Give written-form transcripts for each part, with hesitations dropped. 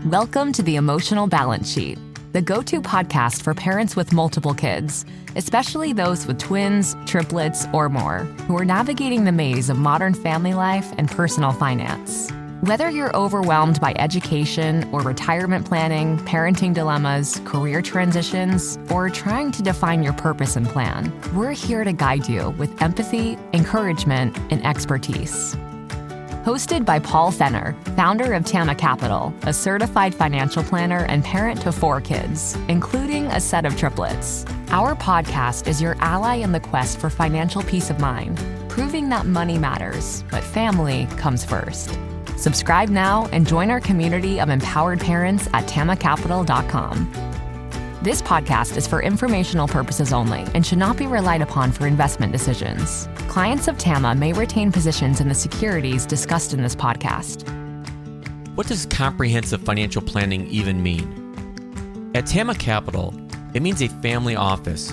Welcome to the Emotional Balance Sheet, the go-to podcast for parents with multiple kids, especially those with twins, triplets, or more, who are navigating the maze of modern family life and personal finance. Whether you're overwhelmed by education or retirement planning, parenting dilemmas, career transitions, or trying to define your purpose and plan, we're here to guide you with empathy, encouragement, and expertise. Hosted by Paul Fenner, founder of Tama Capital, a certified financial planner and parent to 4 kids, including a set of triplets. Our podcast is your ally in the quest for financial peace of mind, proving that money matters, but family comes first. Subscribe now and join our community of empowered parents at tamacapital.com. This podcast is for informational purposes only and should not be relied upon for investment decisions. Clients of Tama may retain positions in the securities discussed in this podcast. What does comprehensive financial planning even mean? At Tama Capital, it means a family office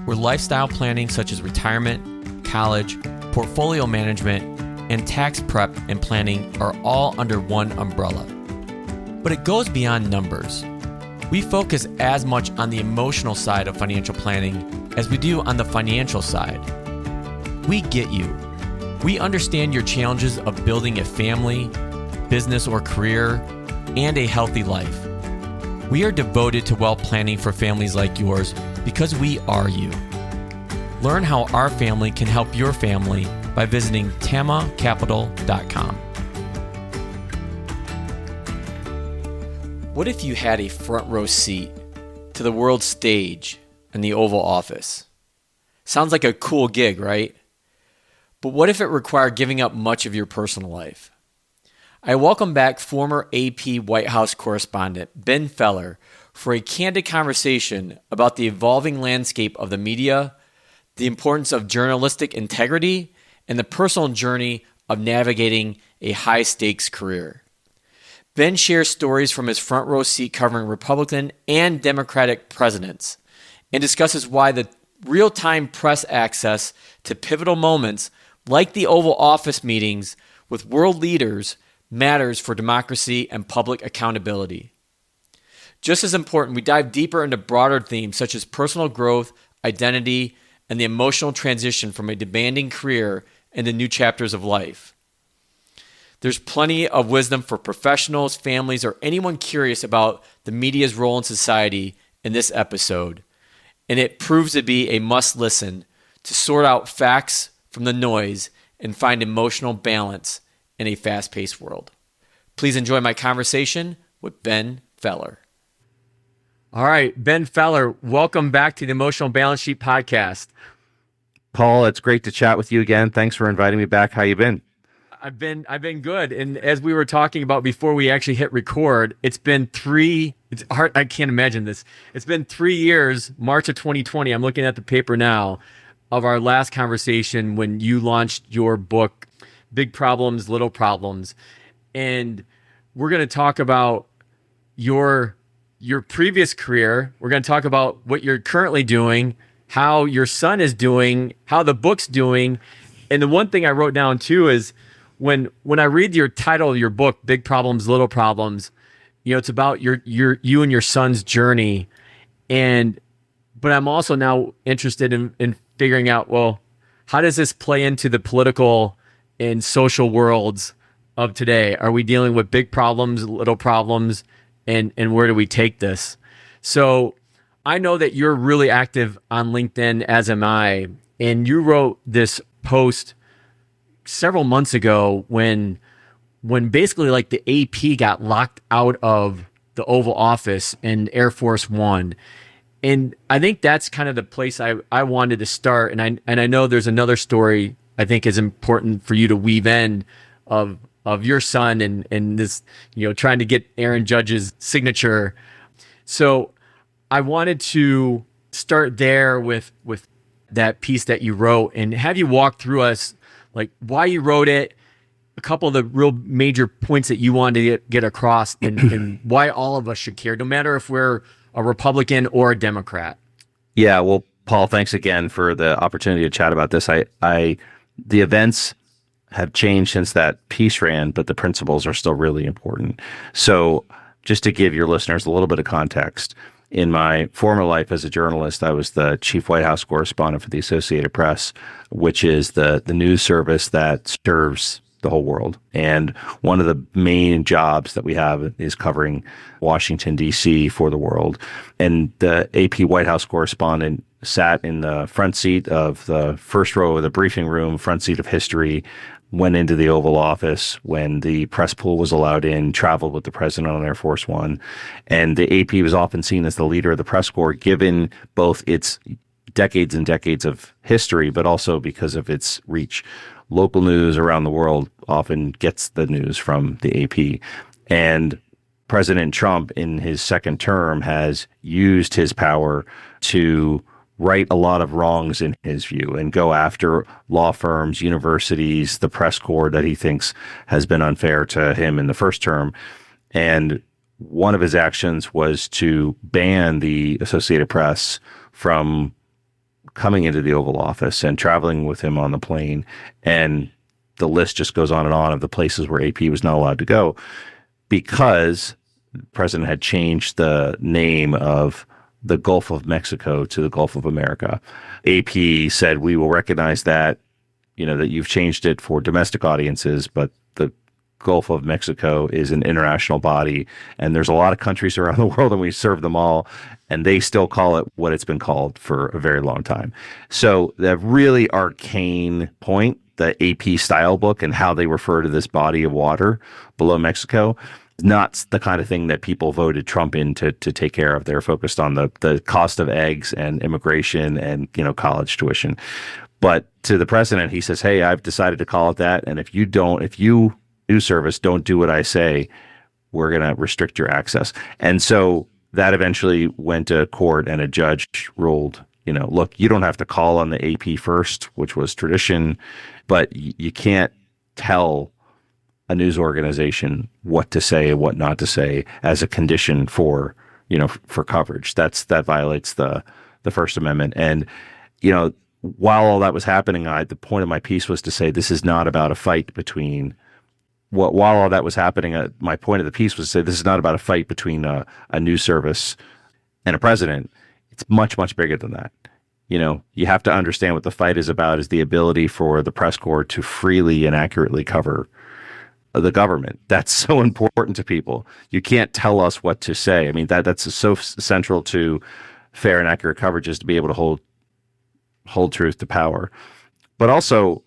where lifestyle planning such as retirement, college, portfolio management, and tax prep and planning are all under one umbrella. But it goes beyond numbers. We focus as much on the emotional side of financial planning as we do on the financial side. We get you. We understand your challenges of building a family, business or career, and a healthy life. We are devoted to wealth planning for families like yours because we are you. Learn how our family can help your family by visiting tamacapital.com. What if you had a front row seat to the world stage in the Oval Office? Sounds like a cool gig, right? But what if it required giving up much of your personal life? I welcome back former AP White House correspondent Ben Feller for a candid conversation about the evolving landscape of the media, the importance of journalistic integrity, and the personal journey of navigating a high-stakes career. Ben shares stories from his front row seat covering Republican and Democratic presidents and discusses why the real-time press access to pivotal moments like the Oval Office meetings with world leaders matters for democracy and public accountability. Just as important, we dive deeper into broader themes such as personal growth, identity, and the emotional transition from a demanding career into new chapters of life. There's plenty of wisdom for professionals, families, or anyone curious about the media's role in society in this episode, and it proves to be a must-listen to sort out facts from the noise and find emotional balance in a fast-paced world. Please enjoy my conversation with Ben Feller. All right, Ben Feller, welcome back to the Emotional Balance Sheet podcast. Paul, it's great to chat with you again. Thanks for inviting me back. How you been? I've been good. And as we were talking about before we actually hit record, it's hard, I can't imagine this. It's been 3 years, March of 2020. I'm looking at the paper now of our last conversation when you launched your book, Big Problems, Little Problems. And we're going to talk about your previous career. We're going to talk about what you're currently doing, how your son is doing, how the book's doing. And the one thing I wrote down too is when I read your title of your book, Big Problems, Little Problems, it's about you and your son's journey. But I'm also now interested in figuring out, well, how does this play into the political and social worlds of today? Are we dealing with big problems, little problems, and where do we take this? So I know that you're really active on LinkedIn, as am I, and you wrote this post several months ago when basically like the AP got locked out of the Oval Office and Air Force One. And I think that's kind of the place I wanted to start. And I know there's another story I think is important for you to weave in of your son and this, trying to get Aaron Judge's signature. So I wanted to start there with that piece that you wrote and have you walk through us like why you wrote it, a couple of the real major points that you wanted to get across and why all of us should care, no matter if we're a Republican or a Democrat. Yeah, well, Paul, thanks again for the opportunity to chat about this. The events have changed since that piece ran, but the principles are still really important. So just to give your listeners a little bit of context, in my former life as a journalist, I was the chief White House correspondent for the Associated Press, which is the news service that serves the whole world. And one of the main jobs that we have is covering Washington, D.C. for the world. And the AP White House correspondent sat in the front seat of the first row of the briefing room, front seat of history, went into the Oval Office when the press pool was allowed in, traveled with the president on Air Force One. And the AP was often seen as the leader of the press corps, given both its decades and decades of history, but also because of its reach. Local news around the world often gets the news from the AP. And President Trump, in his second term, has used his power to right a lot of wrongs in his view and go after law firms, universities, the press corps that he thinks has been unfair to him in the first term. And one of his actions was to ban the Associated Press from coming into the Oval Office and traveling with him on the plane. And the list just goes on and on of the places where AP was not allowed to go because the president had changed the name of the Gulf of Mexico to the Gulf of America. AP said, we will recognize that, that you've changed it for domestic audiences, but the Gulf of Mexico is an international body, and there's a lot of countries around the world, and we serve them all, and they still call it what it's been called for a very long time. So the really arcane point, the AP style book and how they refer to this body of water below Mexico, not the kind of thing that people voted Trump in to take care of. They're focused on the cost of eggs and immigration and, college tuition. But to the president, he says, hey, I've decided to call it that. And if you news service don't do what I say, we're going to restrict your access. And so that eventually went to court, and a judge ruled, look, you don't have to call on the AP first, which was tradition, but you can't tell a news organization what to say and what not to say as a condition for coverage. That violates the First Amendment. And, while all that was happening, the point of my piece was to say, this is not about a fight between while all that was happening, my point of the piece was to say, this is not about a fight between a news service and a president. It's much, much bigger than that. You have to understand what the fight is about is the ability for the press corps to freely and accurately cover the government. That's so important to people. You can't tell us what to say. I mean, that's so central to fair and accurate coverage, is to be able to hold truth to power. But also,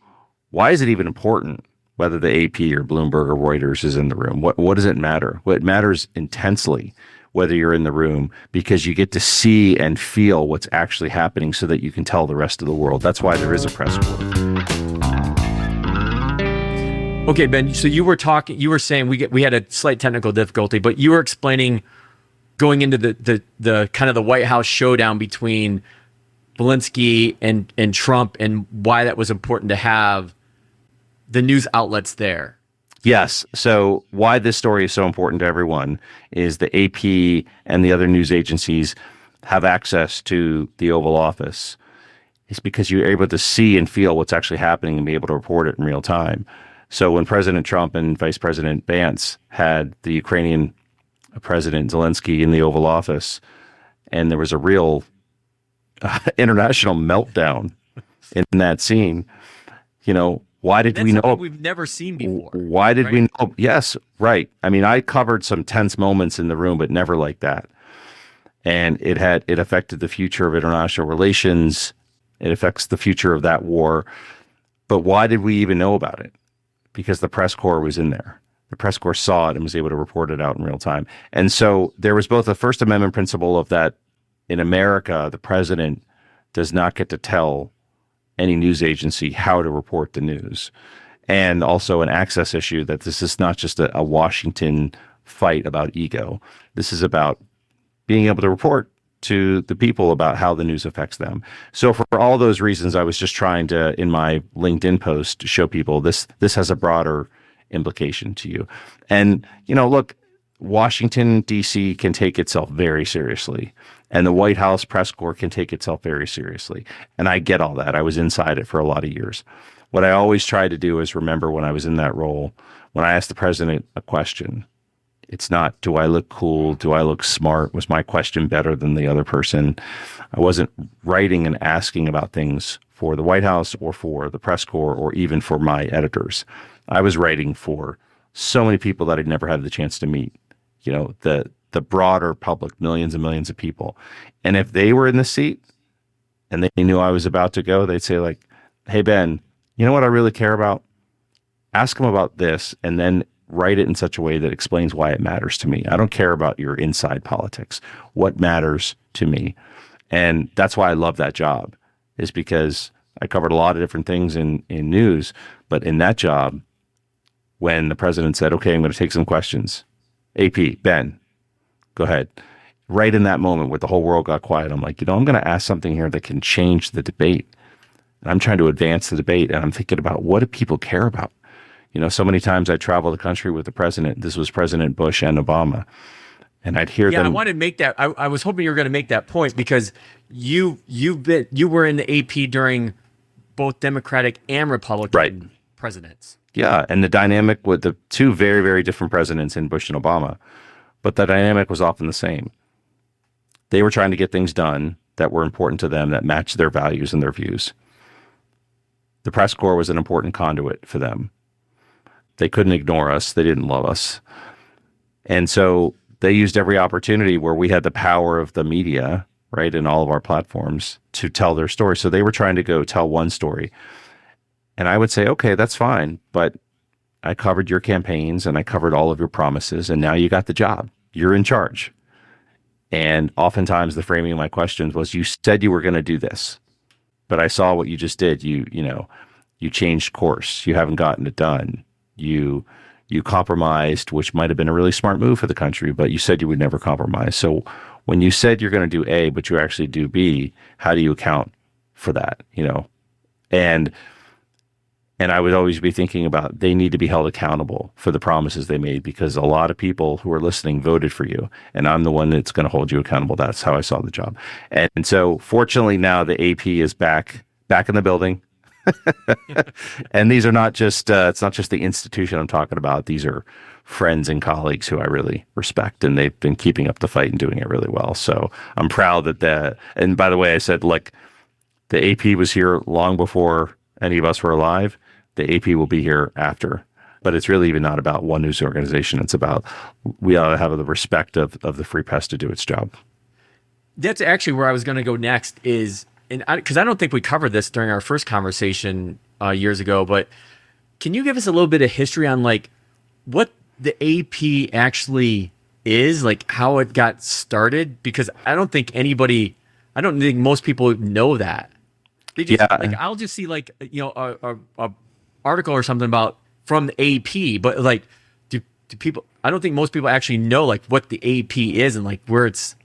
why is it even important whether the AP or Bloomberg or Reuters is in the room? What does it matter? Well, it matters intensely whether you're in the room, because you get to see and feel what's actually happening so that you can tell the rest of the world. That's why there is a press corps. Okay, Ben, so you were saying we had a slight technical difficulty, but you were explaining going into the kind of the White House showdown between Zelensky and Trump, and why that was important to have the news outlets there. Yes. So why this story is so important to everyone is the AP and the other news agencies have access to the Oval Office. It's because you're able to see and feel what's actually happening and be able to report it in real time. So when President Trump and Vice President Vance had the Ukrainian President Zelensky in the Oval Office, and there was a real international meltdown in that scene, why did we know? We've never seen before. Why did we know? Yes, right. I mean, I covered some tense moments in the room, but never like that. And it affected the future of international relations. It affects the future of that war. But why did we even know about it? Because the press corps was in there. The press corps saw it and was able to report it out in real time. And so there was both a First Amendment principle of that in America, the president does not get to tell any news agency how to report the news, and also an access issue that this is not just a Washington fight about ego. This is about being able to report to the people about how the news affects them. So for all those reasons, I was just trying to, in my LinkedIn post, show people this has a broader implication to you. And, look, Washington, D.C. can take itself very seriously, and the White House press corps can take itself very seriously. And I get all that. I was inside it for a lot of years. What I always try to do is remember when I was in that role, when I asked the president a question, It's not, do I look cool? Do I look smart? Was my question better than the other person? I wasn't writing and asking about things for the White House or for the press corps or even for my editors. I was writing for so many people that I'd never had the chance to meet, the broader public, millions and millions of people. And if they were in the seat and they knew I was about to go, they'd say like, hey, Ben, you know what I really care about? Ask them about this and then write it in such a way that explains why it matters to me. I don't care about your inside politics. What matters to me? And that's why I love that job, is because I covered a lot of different things in news. But in that job, when the president said, okay, I'm going to take some questions. AP, Ben, go ahead. Right in that moment where the whole world got quiet, I'm like, I'm going to ask something here that can change the debate. And I'm trying to advance the debate. And I'm thinking about, what do people care about? So many times I travel the country with the president. This was President Bush and Obama. And I'd hear them. I wanted to make that. I was hoping you were going to make that point, because you were in the AP during both Democratic and Republican presidents. Yeah, and the dynamic with the two very, very different presidents in Bush and Obama, but the dynamic was often the same. They were trying to get things done that were important to them, that matched their values and their views. The press corps was an important conduit for them. They couldn't ignore us. They didn't love us. And so they used every opportunity where we had the power of the media, right, in all of our platforms to tell their story. So they were trying to go tell one story. And I would say, okay, that's fine, but I covered your campaigns and I covered all of your promises, and now you got the job. You're in charge. And oftentimes the framing of my questions was, you said you were going to do this, but I saw what you just did. You changed course. You haven't gotten it done. You compromised, which might have been a really smart move for the country, but you said you would never compromise. So when you said you're going to do A, but you actually do B, how do you account for that? And I would always be thinking about, they need to be held accountable for the promises they made, because a lot of people who are listening voted for you, and I'm the one that's going to hold you accountable. That's how I saw the job. And so fortunately now the AP is back in the building. And these are not just, it's not just the institution I'm talking about. These are friends and colleagues who I really respect, and they've been keeping up the fight and doing it really well. So I'm proud and by the way, I said, look, the AP was here long before any of us were alive. The AP will be here after. But it's really even not about one news organization. It's about, we ought to have the respect of the free press to do its job. That's actually where I was going to go next, is, because I don't think we covered this during our first conversation years ago, but can you give us a little bit of history on like what the AP actually is, like how it got started? Because I don't think most people know that. They just, like, I'll just see like, a article or something about from the AP, but like, do people, I don't think most people actually know like what the AP is and like where it's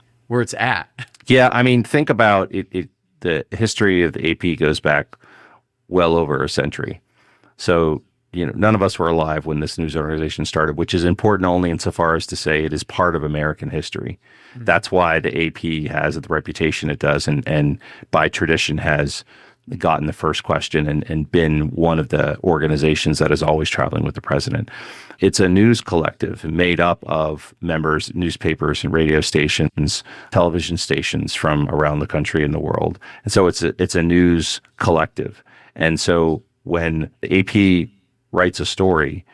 at. Yeah. I mean, think about it. The history of the AP goes back well over a century. So, none of us were alive when this news organization started, which is important only insofar as to say it is part of American history. Mm-hmm. That's why the AP has the reputation it does, and by tradition has gotten the first question and been one of the organizations that is always traveling with the president. It's a news collective made up of members, newspapers and radio stations, television stations from around the country and the world. And so it's a news collective. And so when the AP writes a story,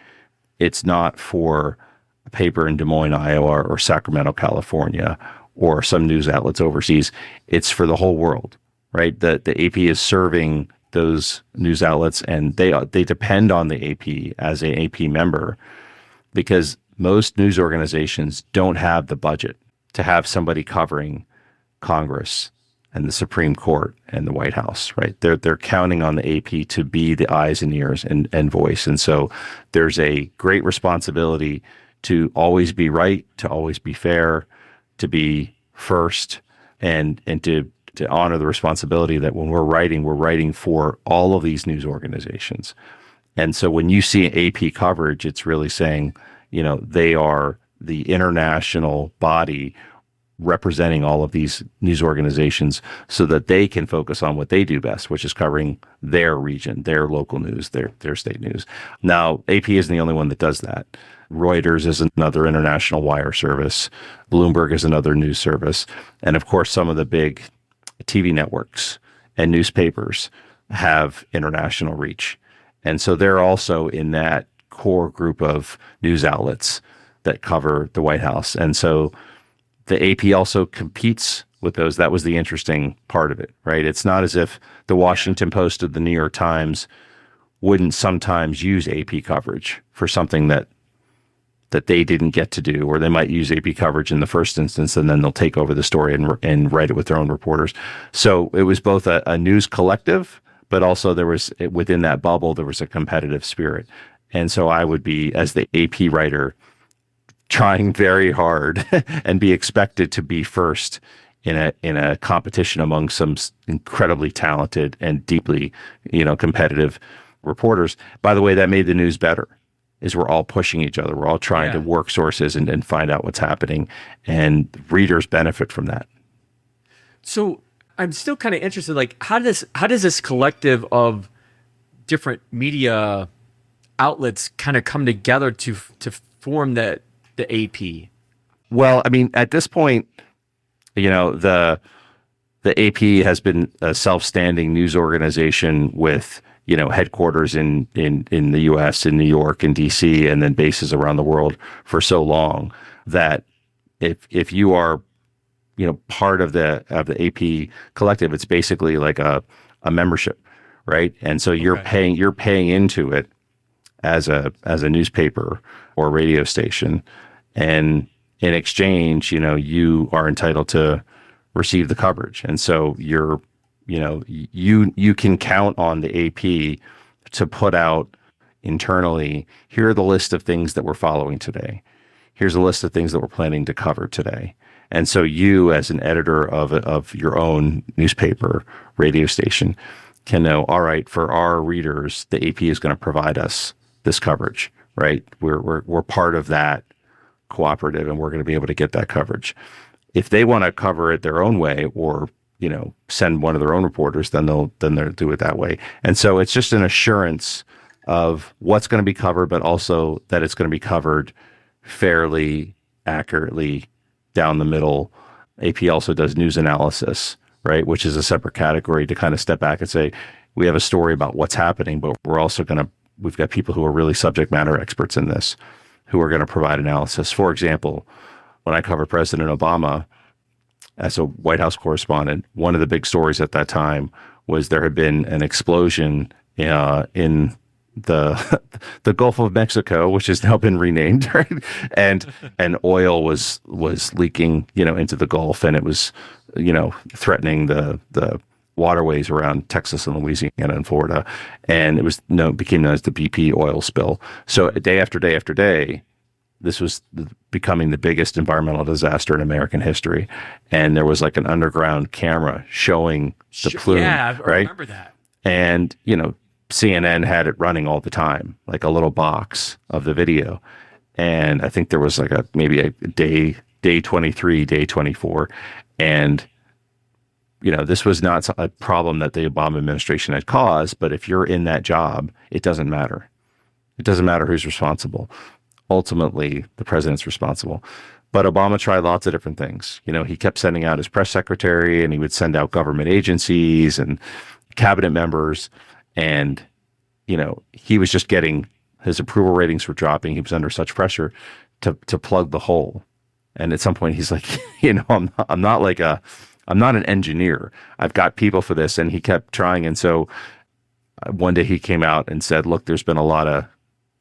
it's not for a paper in Des Moines, Iowa, or Sacramento, California, or some news outlets overseas. It's for the whole world, right? The AP is serving those news outlets, and they depend on the AP as an AP member, because most news organizations don't have the budget to have somebody covering Congress and the Supreme Court and the White House, right? They're counting on the AP to be the eyes and ears and voice. And so there's a great responsibility to always be right, to always be fair, to be first, and to honor the responsibility that when we're writing for all of these news organizations. And so when you see AP coverage, it's really saying, they are the international body representing all of these news organizations so that they can focus on what they do best, which is covering their region, their local news, their state news. Now, AP isn't the only one that does that. Reuters is another international wire service. Bloomberg is another news service. And of course, some of the big TV networks and newspapers have international reach. And so they're also in that core group of news outlets that cover the White House. And so the AP also competes with those. That was the interesting part of it, right? It's not as if the Washington Post or the New York Times wouldn't sometimes use AP coverage for something that they didn't get to do, or they might use AP coverage in the first instance, and then they'll take over the story and write it with their own reporters. So it was both a news collective, but also there was, within that bubble, there was a competitive spirit. And so I would be, as the AP writer, trying very hard and be expected to be first in a competition among some incredibly talented and deeply, competitive reporters. By the way, that made the news better, is we're all pushing each other. We're all trying to work sources and find out what's happening, and readers benefit from that. So I'm still kind of interested, like, how does this collective of different media outlets kind of come together to form the AP? Well, I mean, at this point, the AP has been a self-standing news organization with, headquarters in the U.S., in New York and D.C., and then bases around the world for so long that if you are, part of the AP collective, it's basically like a membership, right? And so you're paying into it as a newspaper or radio station, and in exchange, you are entitled to receive the coverage. And so you can count on the AP to put out internally, here are the list of things that we're following today. Here's a list of things that we're planning to cover today. And so you, as an editor of your own newspaper, radio station, can know, all right, for our readers, the AP is going to provide us this coverage, right? We're part of that cooperative, and we're going to be able to get that coverage. If they want to cover it their own way, or send one of their own reporters, then they'll do it that way. And so it's just an assurance of what's going to be covered, but also that it's going to be covered fairly, accurately, down the middle. AP also does news analysis, right, which is a separate category to kind of step back and say, we have a story about what's happening, but we've got people who are really subject matter experts in this, who are going to provide analysis. For example, when I covered President Obama as a White House correspondent, one of the big stories at that time was there had been an explosion in the Gulf of Mexico, which has now been renamed, right? And oil was leaking, into the Gulf, and it was, threatening the waterways around Texas and Louisiana and Florida, and it was became known as the BP oil spill. So day after day after day, this was becoming the biggest environmental disaster in American history, and there was like an underground camera showing the plume. Yeah, I right? remember that. And CNN had it running all the time, like a little box of the video, and I think there was like maybe a day 23, day 24, and this was not a problem that the Obama administration had caused, but if you're in that job, it doesn't matter. It doesn't matter who's responsible. Ultimately, the president's responsible. But Obama tried lots of different things. He kept sending out his press secretary, and he would send out government agencies and cabinet members, and he was just getting, his approval ratings were dropping. He was under such pressure to plug the hole. And at some point, he's like, I'm not an engineer. I've got people for this. And he kept trying. And so one day he came out and said, look, there's been a lot of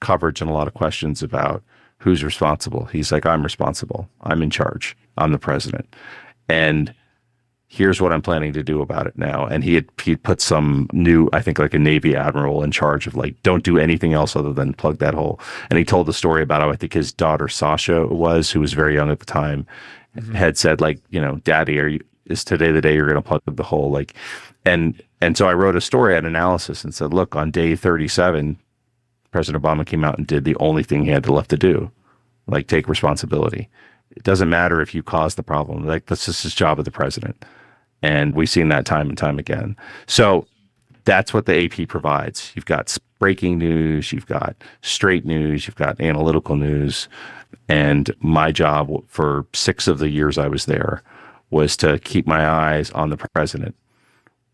coverage and a lot of questions about who's responsible. He's like, I'm responsible. I'm in charge. I'm the president. And here's what I'm planning to do about it now. And he put some new, I think like a Navy admiral in charge of like, don't do anything else other than plug that hole. And he told the story about how I think his daughter Sasha who was very young at the time, had said like, Daddy, is today the day you're going to plug the hole? Like, and so I wrote a story, an analysis, and said, look, on day 37, President Obama came out and did the only thing he had left to do, like take responsibility. It doesn't matter if you caused the problem. Like, that's just the job of the president. And we've seen that time and time again. So that's what the AP provides. You've got breaking news, you've got straight news, you've got analytical news. And my job for 6 of the years I was there was to keep my eyes on the president.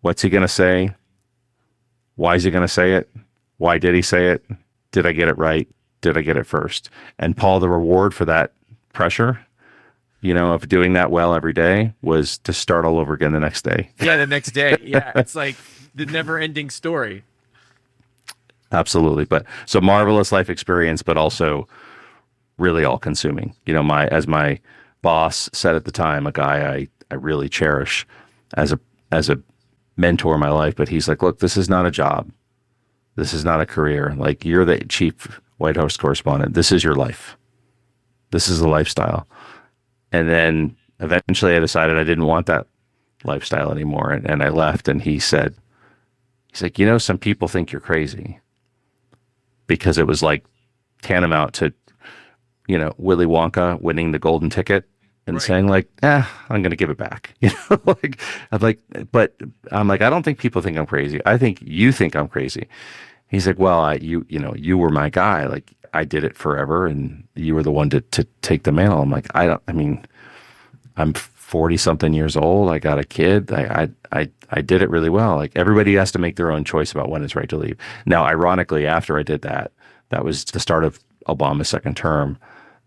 What's he going to say? Why is he going to say it? Why did he say it? Did I get it right? Did I get it first? And Paul, the reward for that pressure, of doing that well every day was to start all over again the next day. Yeah, the next day. Yeah, it's like the never-ending story. Absolutely. But so marvelous life experience, but also really all-consuming. As my boss said at the time, a guy I really cherish as a mentor in my life, but he's like, look, this is not a job. This is not a career. Like, you're the chief White House correspondent. This is your life. This is a lifestyle. And then eventually I decided I didn't want that lifestyle anymore. And I left, and he's like, some people think you're crazy, because it was like tantamount to, Willy Wonka winning the golden ticket and saying like, I'm going to give it back. I don't think people think I'm crazy. I think you think I'm crazy. He's like, well, you were my guy. Like, I did it forever, and you were the one to take the mantle. I'm like, I'm 40 something years old. I got a kid. I did it really well. Like, everybody has to make their own choice about when it's right to leave. Now, ironically, after I did that, that was the start of Obama's second term.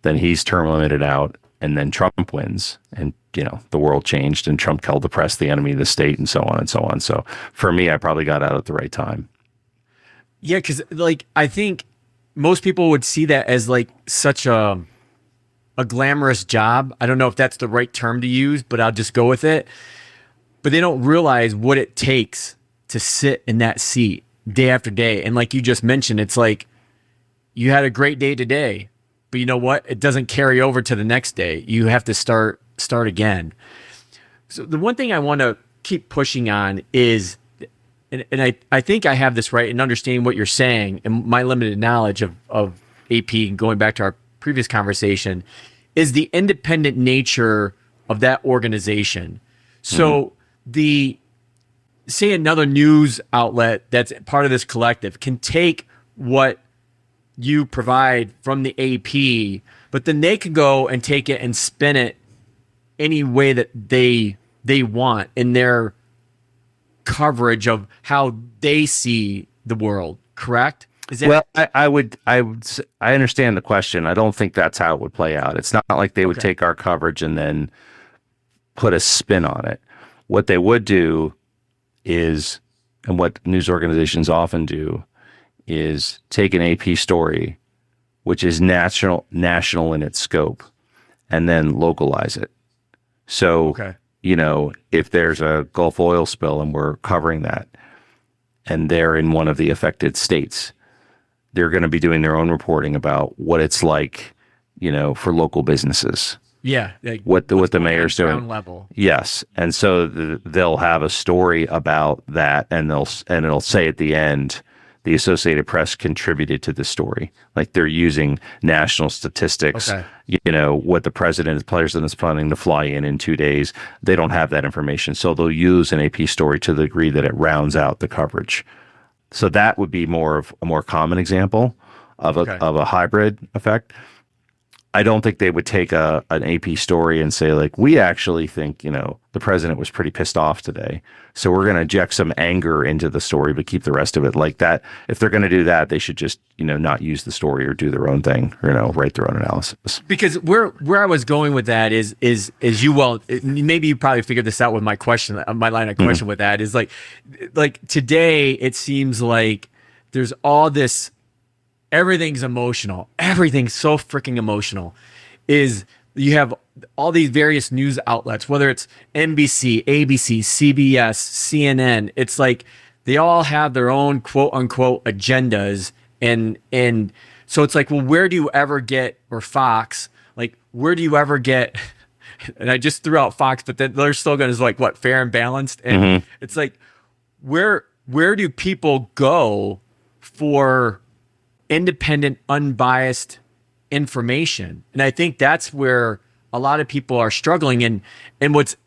Then he's term limited out, and then Trump wins, and the world changed, and Trump called the press the enemy of the state, and so on and so on. So for me, I probably got out at the right time. Yeah, because I think most people would see that as like such a glamorous job. I don't know if that's the right term to use, but I'll just go with it. But they don't realize what it takes to sit in that seat day after day. And like you just mentioned, it's like you had a great day today, but you know what? It doesn't carry over to the next day. You have to start again. So the one thing I want to keep pushing on is, and I think I have this right in understanding what you're saying, and my limited knowledge of AP, and going back to our previous conversation, is the independent nature of that organization. So say another news outlet that's part of this collective can take what you provide from the AP, but then they can go and take it and spin it any way that they want in their coverage of how they see the world. Correct? Is that I understand the question. I don't think that's how it would play out. It's not like they would take our coverage and then put a spin on it. What they would do is, and what news organizations often do, is take an AP story, which is national in its scope, and then localize it. So, if there's a Gulf oil spill and we're covering that, and they're in one of the affected states, they're going to be doing their own reporting about what it's like, for local businesses. Yeah, like what the mayor's doing. Ground level. Yes, and so they'll have a story about that, and it'll say at the end, the Associated Press contributed to the story. Like, they're using national statistics. What the president is planning to fly in 2 days. They don't have that information, so they'll use an AP story to the degree that it rounds out the coverage. So that would be a more common example of a hybrid effect. I don't think they would take an AP story and say, like, we actually think, the president was pretty pissed off today, so we're going to inject some anger into the story, but keep the rest of it like that. If they're going to do that, they should just, not use the story or do their own thing, or, write their own analysis. Because where I was going with that is maybe you probably figured this out with my question, my line of question with that is like today, it seems like there's all this, everything's emotional. Everything's so freaking emotional. You have all these various news outlets, whether it's NBC, ABC, CBS, CNN. It's like they all have their own quote unquote agendas. And so it's like, well, where do you ever get, or Fox, like, where do you ever get, and I just threw out Fox, but then they're still going to like, what, Fair and Balanced? And it's like, where do people go for independent, unbiased information? And I think that's where a lot of people are struggling. And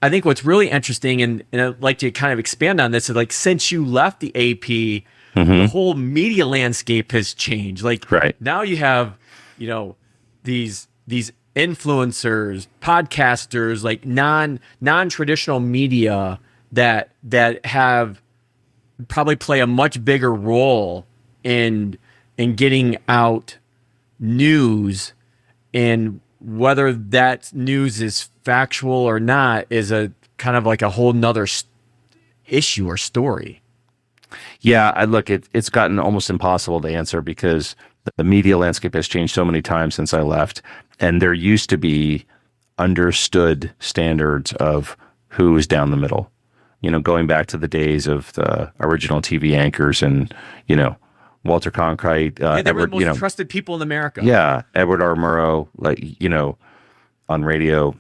I think what's really interesting, and I'd like to kind of expand on this, is like, since you left the AP, the whole media landscape has changed. Like now you have, these influencers, podcasters, like non-traditional media that have probably play a much bigger role in getting out news, and whether that news is factual or not is a kind of like a whole nother issue or story. Yeah, it's gotten almost impossible to answer because the media landscape has changed so many times since I left, and there used to be understood standards of who is down the middle. Going back to the days of the original TV anchors and, Walter Cronkite, they were the most trusted people in America. Yeah, Edward R. Murrow, on radio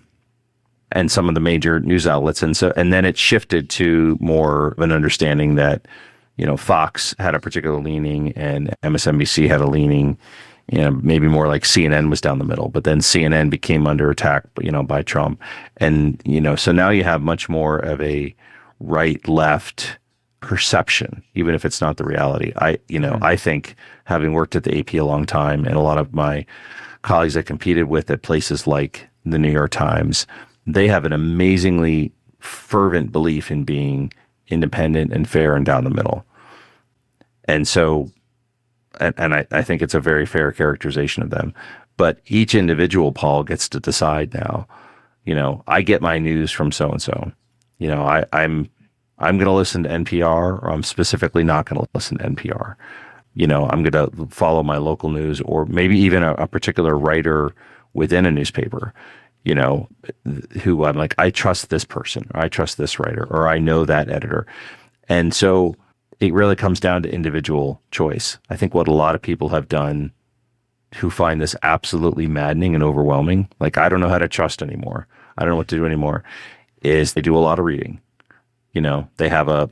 and some of the major news outlets. And then it shifted to more of an understanding that, Fox had a particular leaning and MSNBC had a leaning, maybe more like CNN was down the middle, but then CNN became under attack, by Trump. And, so now you have much more of a right-left perception, even if it's not the reality. I think, having worked at the AP a long time, and a lot of my colleagues I competed with at places like the New York Times, they have an amazingly fervent belief in being independent and fair and down the middle. And so, and I think it's a very fair characterization of them. But each individual, Paul, gets to decide now. I get my news from so-and-so. I'm going to listen to NPR, or I'm specifically not going to listen to NPR. I'm going to follow my local news, or maybe even a particular writer within a newspaper, who I'm like, I trust this person, or I trust this writer, or I know that editor. And so it really comes down to individual choice. I think what a lot of people have done who find this absolutely maddening and overwhelming, like, I don't know how to trust anymore, I don't know what to do anymore, is they do a lot of reading. They have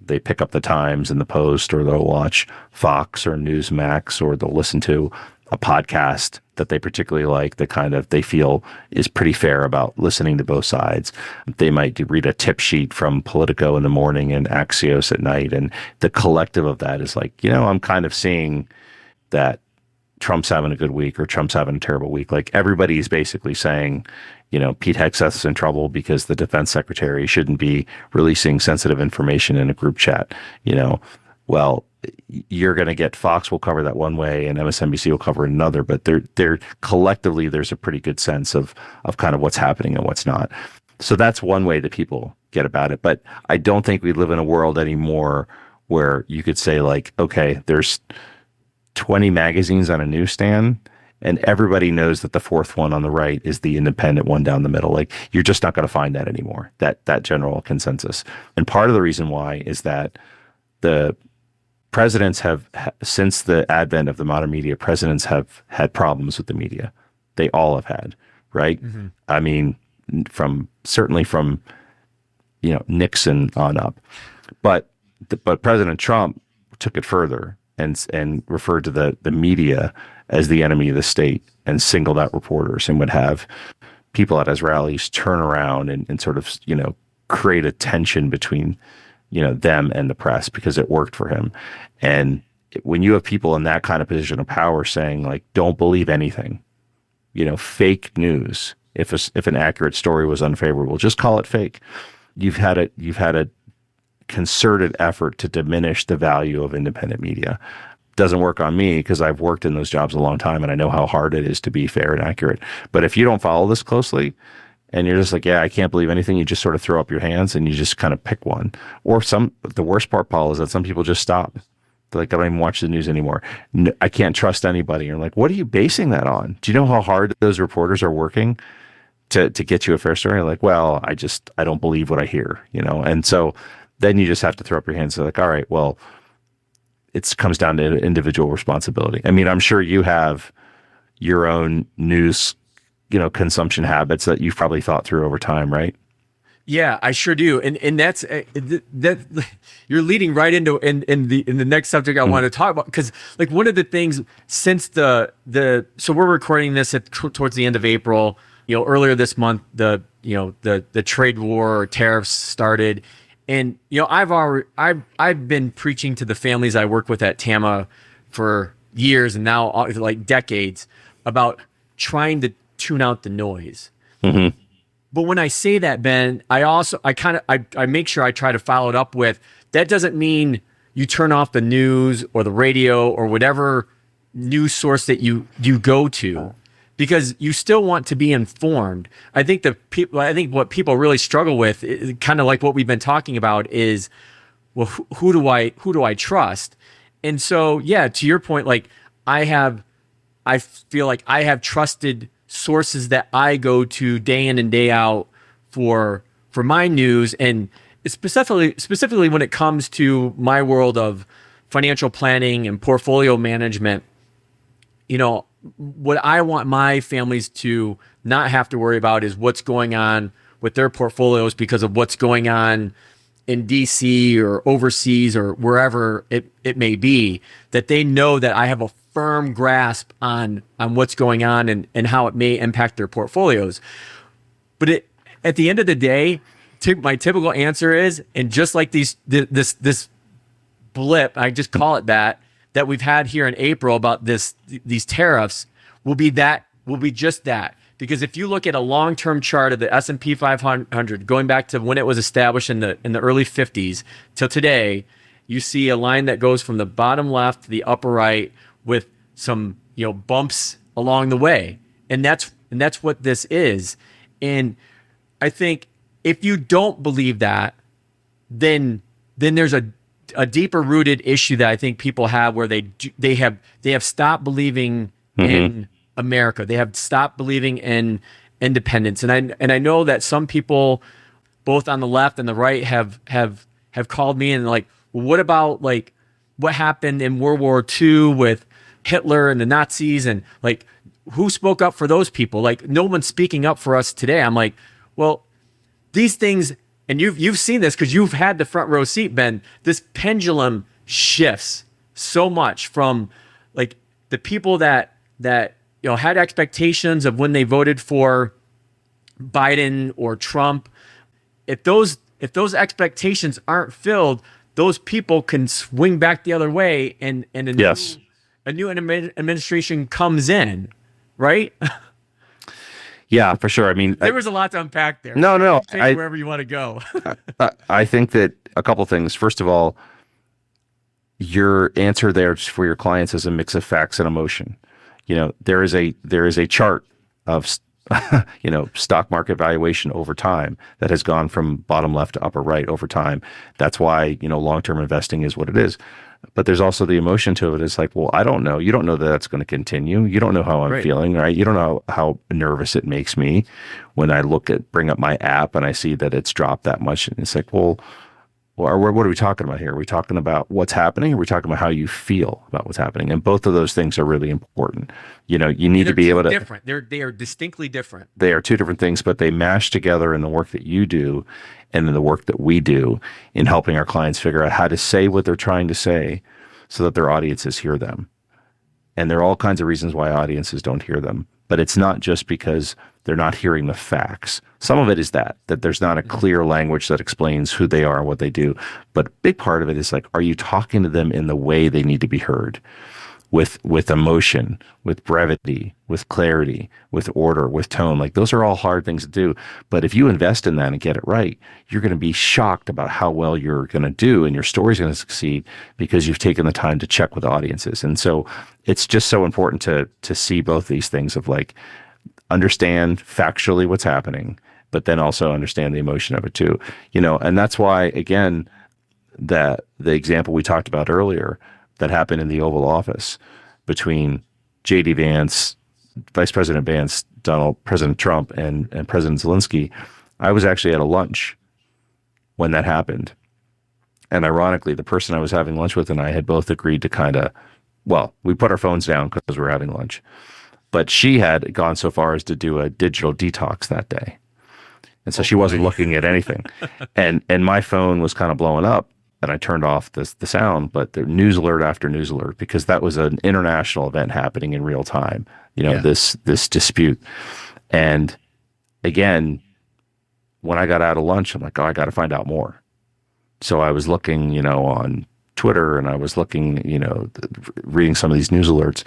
they pick up the Times and the Post, or they'll watch Fox or Newsmax, or they'll listen to a podcast that they particularly like, that they feel is pretty fair about listening to both sides. They might read a tip sheet from Politico in the morning and Axios at night. And the collective of that is like, I'm kind of seeing that Trump's having a good week or Trump's having a terrible week. Like, everybody's basically saying, Pete Hegseth's in trouble because the defense secretary shouldn't be releasing sensitive information in a group chat. Well, you're going to get Fox will cover that one way and MSNBC will cover another, but they're collectively, there's a pretty good sense of kind of what's happening and what's not. So that's one way that people get about it. But I don't think we live in a world anymore where you could say, like, okay, there's 20 magazines on a newsstand, and everybody knows that the fourth one on the right is the independent one down the middle. Like, you're just not going to find that anymore, that general consensus. And part of the reason why is that the presidents have, since the advent of the modern media, presidents have had problems with the media. They all have had, right? Mm-hmm. I mean, certainly from Nixon on up. But President Trump took it further and referred to the media as the enemy of the state, and singled out reporters, and would have people at his rallies turn around and sort of, create a tension between, them and the press, because it worked for him. And when you have people in that kind of position of power saying, like, don't believe anything, fake news, if an accurate story was unfavorable, just call it fake. You've had a concerted effort to diminish the value of independent media. Doesn't work on me because I've worked in those jobs a long time and I know how hard it is to be fair and accurate. But if you don't follow this closely and you're just like, yeah, I can't believe anything, you just sort of throw up your hands and you just kind of pick one. Or the worst part, Paul, is that some people just stop. They're like, I don't even watch the news anymore. No, I can't trust anybody. You're like, what are you basing that on? Do you know how hard those reporters are working to get you a fair story? You're like, well, I don't believe what I hear, And so then you just have to throw up your hands. They're like, all right, well, it comes down to individual responsibility. I mean, I'm sure you have your own news, consumption habits that you've probably thought through over time, right? Yeah, I sure do. And that's that you're leading right into in the next subject I want to talk about, because one of the things since so we're recording this towards the end of April. earlier this month, the trade war or tariffs started. And, I've been preaching to the families I work with at TAMA for years and now like decades about trying to tune out the noise. Mm-hmm. But when I say that, Ben, I make sure I try to follow it up with, that doesn't mean you turn off the news or the radio or whatever news source that you go to, because you still want to be informed. I think what people really struggle with, kind of like what we've been talking about, is, well, who do I trust? And so, yeah, to your point, like I feel like I have trusted sources that I go to day in and day out for my news, and specifically when it comes to my world of financial planning and portfolio management. What I want my families to not have to worry about is what's going on with their portfolios because of what's going on in DC or overseas or wherever it may be, that they know that I have a firm grasp on what's going on and how it may impact their portfolios. But at the end of the day, my typical answer is, and just like this blip, I just call it that we've had here in April about these tariffs, will be just that. Because if you look at a long-term chart of the S&P 500, going back to when it was established in the early 50s till today, you see a line that goes from the bottom left to the upper right with some bumps along the way, and that's what this is. And I think if you don't believe that, then there's a deeper rooted issue that I think people have, where they have stopped believing in America. They have stopped believing in independence. And I know that some people, both on the left and the right, have called me and like, well, what about like what happened in World War II with Hitler and the Nazis, and like who spoke up for those people? Like, no one's speaking up for us today. I'm like, well, these things, and you've seen this because you've had the front row seat, Ben. This pendulum shifts so much from like the people that had expectations of when they voted for Biden or Trump. If those expectations aren't filled, those people can swing back the other way, and a new administration comes in, right? Yeah, for sure. I mean, there was a lot to unpack there. No. Take wherever you want to go. I think that a couple things. First of all, your answer there for your clients is a mix of facts and emotion. There is a chart of stock market valuation over time that has gone from bottom left to upper right over time. That's why long-term investing is what it is. But there's also the emotion to it. It's like, well, I don't know. You don't know that that's going to continue. You don't know how I'm feeling, right? You don't know how nervous it makes me when I bring up my app and I see that it's dropped that much. And it's like, well, what are we talking about here? Are we talking about what's happening? Or are we talking about how you feel about what's happening? And both of those things are really important. You need to be able to. Different. They are distinctly different. They are two different things, but they mash together in the work that you do and in the work that we do in helping our clients figure out how to say what they're trying to say so that their audiences hear them. And there are all kinds of reasons why audiences don't hear them. But it's not just because they're not hearing the facts. Some of it is that there's not a clear language that explains who they are and what they do. But a big part of it is like, are you talking to them in the way they need to be heard? With emotion, with brevity, with clarity, with order, with tone. Like, those are all hard things to do. But if you invest in that and get it right, you're going to be shocked about how well you're going to do, and your story's going to succeed because you've taken the time to check with audiences. And so it's just so important to see both these things of like, understand factually what's happening, but then also understand the emotion of it too. And that's why, again, that the example we talked about earlier that happened in the Oval Office between J.D. Vance, Vice President Vance, President Trump, and President Zelensky. I was actually at a lunch when that happened. And ironically, the person I was having lunch with and I had both agreed to we put our phones down because we were having lunch. But she had gone so far as to do a digital detox that day. And so she wasn't looking at anything. And my phone was kind of blowing up. And I turned off the sound, but the news alert after news alert, because that was an international event happening in real time, this dispute. And again, when I got out of lunch, I'm like, oh, I got to find out more. So I was looking, on Twitter, and I was looking, reading some of these news alerts.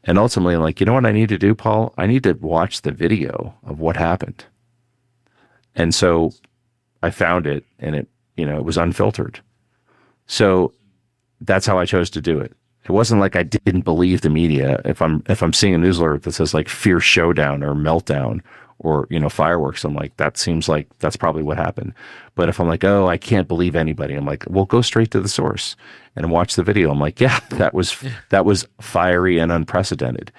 And ultimately, I'm like, you know what I need to do, Paul? I need to watch the video of what happened. And so I found it, and it was unfiltered. So that's how I chose to do it. It wasn't like I didn't believe the media. If I'm seeing a news alert that says like fierce showdown or meltdown or, fireworks, I'm like, that seems like that's probably what happened. But if I'm like, oh, I can't believe anybody, I'm like, well, go straight to the source and watch the video. I'm like, yeah, that was fiery and unprecedented.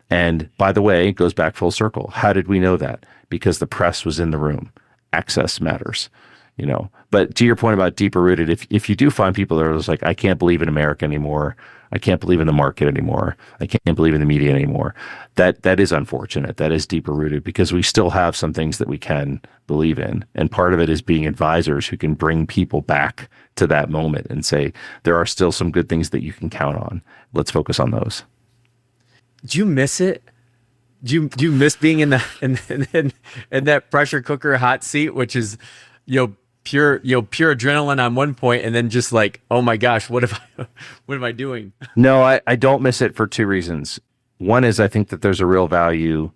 And by the way, it goes back full circle. How did we know that? Because the press was in the room. Access matters, But to your point about deeper rooted, if you do find people that are just like, I can't believe in America anymore, I can't believe in the market anymore, I can't believe in the media anymore, that is unfortunate. That is deeper rooted, because we still have some things that we can believe in. And part of it is being advisors who can bring people back to that moment and say, there are still some good things that you can count on. Let's focus on those. Do you miss it? Do you miss being in that pressure cooker hot seat, which is, pure adrenaline on one point, and then just like, oh my gosh, what am I doing? No, I don't miss it for two reasons. One is I think that there's a real value.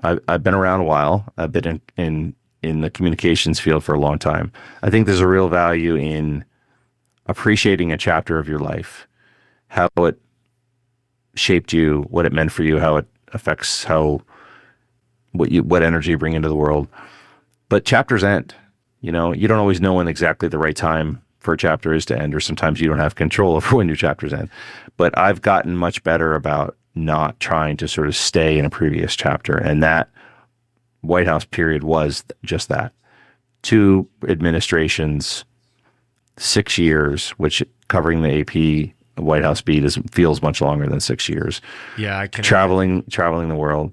I've been around a while. I've been in the communications field for a long time. I think there's a real value in appreciating a chapter of your life, how it shaped you, what it meant for you, how it affects what energy you bring into the world. But chapters end. You don't always know when exactly the right time for a chapter is to end, or sometimes you don't have control over when your chapters end. But I've gotten much better about not trying to sort of stay in a previous chapter. And that White House period was just that. 2 administrations, 6 years, which covering the AP White House beat feels much longer than 6 years. Yeah, I can traveling the world.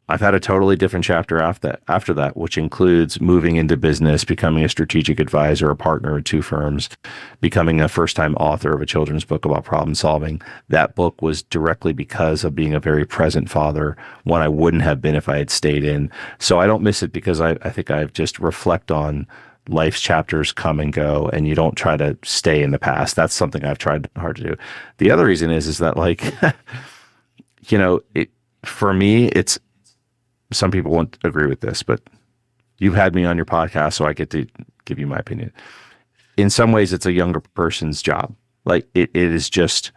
I've had a totally different chapter after that, which includes moving into business, becoming a strategic advisor, a partner at 2 firms, becoming a first-time author of a children's book about problem solving. That book was directly because of being a very present father, one I wouldn't have been if I had stayed in. So I don't miss it, because I think I've just reflect on life's chapters come and go, and you don't try to stay in the past. That's something I've tried hard to do. The other reason is that like, for me, it's, some people won't agree with this, but you've had me on your podcast, so I get to give you my opinion. In some ways, it's a younger person's job. Like it is just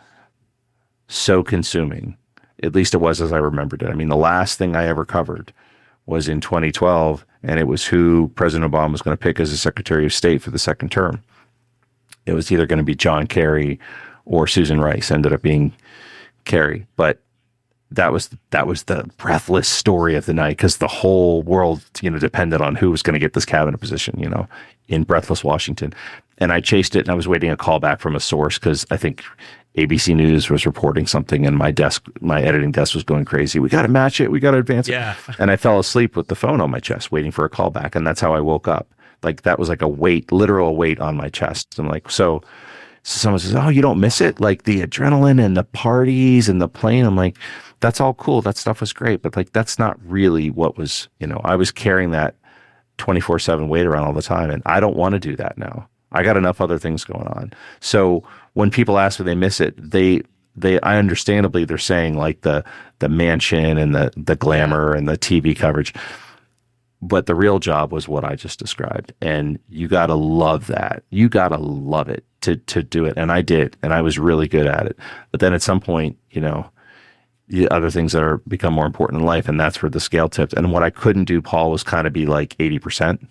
so consuming. At least it was as I remembered it. I mean, the last thing I ever covered was in 2012, and it was who President Obama was going to pick as the Secretary of State for the second term. It was either going to be John Kerry or Susan Rice. Ended up being Kerry, but that was the breathless story of the night, because the whole world, depended on who was going to get this cabinet position, in breathless Washington. And I chased it, and I was waiting a call back from a source, because I think ABC News was reporting something, and my editing desk was going crazy. We got to match it. We got to advance it. And I fell asleep with the phone on my chest, waiting for a call back. And that's how I woke up. Like that was like a weight, literal weight on my chest. I'm like, so someone says, oh, you don't miss it? Like the adrenaline and the parties and the plane. I'm like, that's all cool. That stuff was great. But like, that's not really what was, I was carrying that 24/7 weight around all the time. And I don't want to do that now. I got enough other things going on. So when people ask if they miss it, I understandably, they're saying like the mansion and the glamour and the TV coverage. But the real job was what I just described. And you got to love that. You got to love it to do it. And I did. And I was really good at it. But then at some point, the other things that are become more important in life. And that's where the scale tipped. And what I couldn't do, Paul, was kind of be like 80%,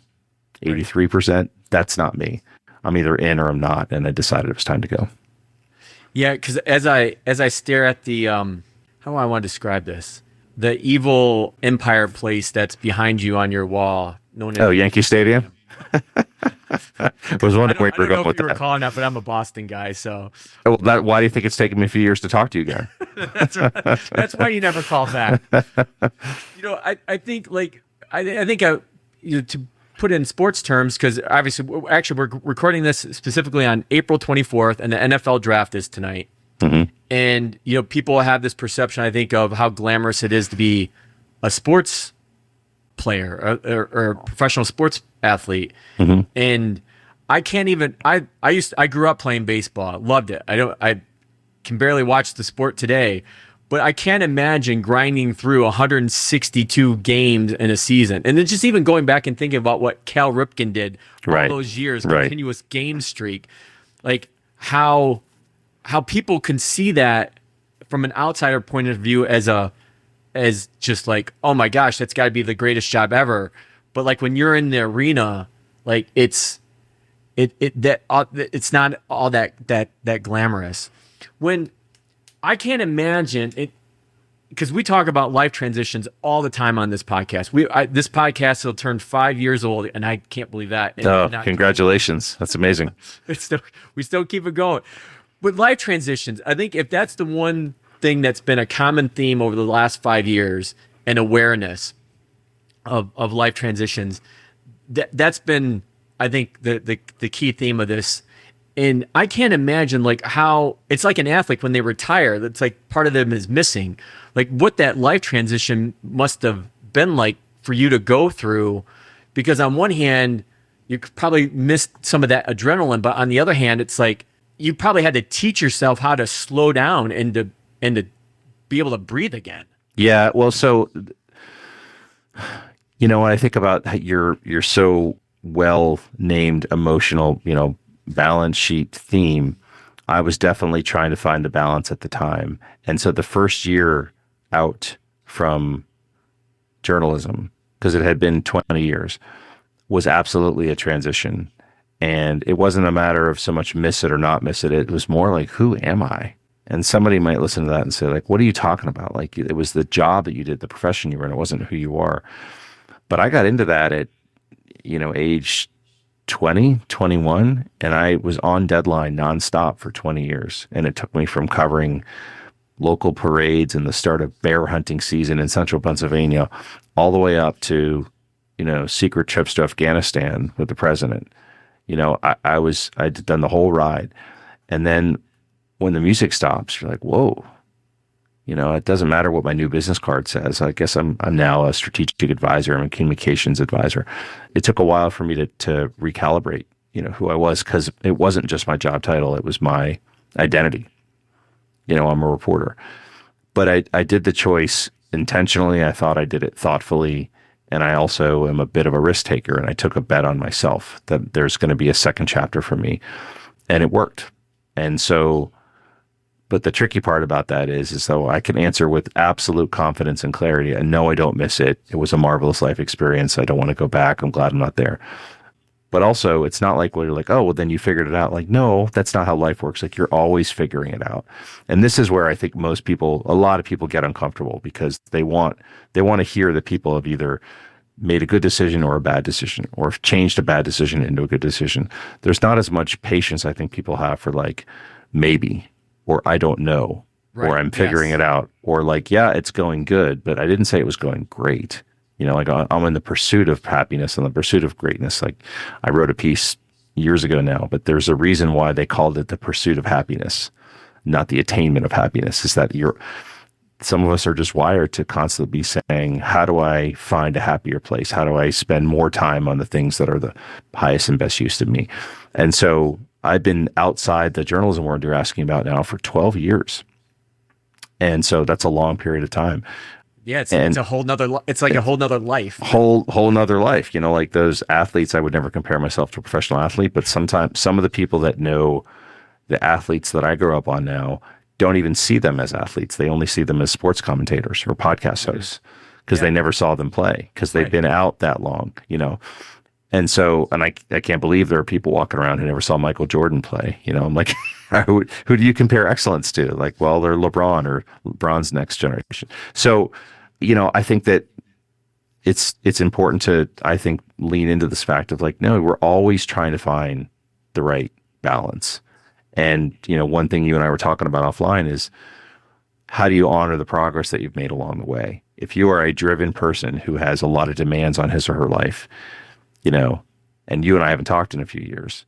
83%. That's not me. I'm either in or I'm not. And I decided it was time to go. Yeah, because as I stare at the how do I want to describe this? The evil Empire place that's behind you on your wall. Yankee Stadium. I was wondering where you were going with that. You were calling that, but I'm a Boston guy, so. Well, why do you think it's taken me a few years to talk to you again? That's right. That's why you never call back. I think to put it in sports terms, because obviously, we're recording this specifically on April 24th, and the NFL draft is tonight. Mm-hmm. And people have this perception, I think, of how glamorous it is to be a sports player or a professional sports athlete. Mm-hmm. And I can't even, I grew up playing baseball, loved it. I can barely watch the sport today, but I can't imagine grinding through 162 games in a season. And then just even going back and thinking about what Cal Ripken did all those years, continuous game streak, like how people can see that from an outsider point of view as just like, oh my gosh, that's got to be the greatest job ever. But like when you're in the arena, like it's not all that glamorous. When I can't imagine it, because we talk about life transitions all the time on this podcast. This podcast will turn 5 years old, and I can't believe that. Congratulations! That's amazing. We still keep it going. With life transitions, I think if that's the one thing that's been a common theme over the last 5 years, and awareness of life transitions, that's been, I think, the key theme of this. And I can't imagine like how it's like an athlete when they retire, that's like part of them is missing, like what that life transition must have been like for you to go through, because on one hand, you probably missed some of that adrenaline, but on the other hand, it's like you probably had to teach yourself how to slow down and to be able to breathe again. Yeah. Well, so, when I think about your so well named emotional, balance sheet theme, I was definitely trying to find the balance at the time. And so the first year out from journalism, because it had been 20 years, was absolutely a transition. And it wasn't a matter of so much miss it or not miss it. It was more like, who am I? And somebody might listen to that and say, like, what are you talking about? Like, it was the job that you did, the profession you were in. It wasn't who you are. But I got into that at, age 20, 21, and I was on deadline nonstop for 20 years. And it took me from covering local parades and the start of bear hunting season in central Pennsylvania all the way up to, secret trips to Afghanistan with the president. I'd done the whole ride. And then when the music stops, you're like, whoa, it doesn't matter what my new business card says. I guess I'm now a strategic advisor. I'm a communications advisor. It took a while for me to recalibrate, who I was, because it wasn't just my job title. It was my identity. I'm a reporter. But I did the choice intentionally. I thought I did it thoughtfully. And I also am a bit of a risk taker. And I took a bet on myself that there's going to be a second chapter for me. And it worked. And so, but the tricky part about that is so I can answer with absolute confidence and clarity. And no, I don't miss it. It was a marvelous life experience. I don't want to go back. I'm glad I'm not there. But also, it's not like we're like, oh, well, then you figured it out. Like, no, that's not how life works. Like, you're always figuring it out. And this is where I think a lot of people get uncomfortable, because they want to hear that people have either made a good decision or a bad decision, or changed a bad decision into a good decision. There's not as much patience I think people have for like, maybe, or I don't know, or I'm figuring it out, or like, yeah, it's going good, but I didn't say it was going great. Like I'm in the pursuit of happiness and the pursuit of greatness. Like I wrote a piece years ago now, but there's a reason why they called it the pursuit of happiness, not the attainment of happiness. Is that some of us are just wired to constantly be saying, how do I find a happier place? How do I spend more time on the things that are the highest and best use to me? And so I've been outside the journalism world you're asking about now for 12 years. And so that's a long period of time. Yeah, it's a whole nother. It's like a whole nother life. Whole nother life. Like those athletes. I would never compare myself to a professional athlete, but sometimes some of the people that know the athletes that I grew up on now don't even see them as athletes. They only see them as sports commentators or podcast hosts, because they never saw them play, because they've been out that long. And so, and I can't believe there are people walking around who never saw Michael Jordan play. I'm like, who do you compare excellence to? Like, well, they're LeBron, or LeBron's next generation. So, I think that it's important to, I think, lean into this fact of like, no, we're always trying to find the right balance. And, one thing you and I were talking about offline is, how do you honor the progress that you've made along the way? If you are a driven person who has a lot of demands on his or her life, and you and I haven't talked in a few years,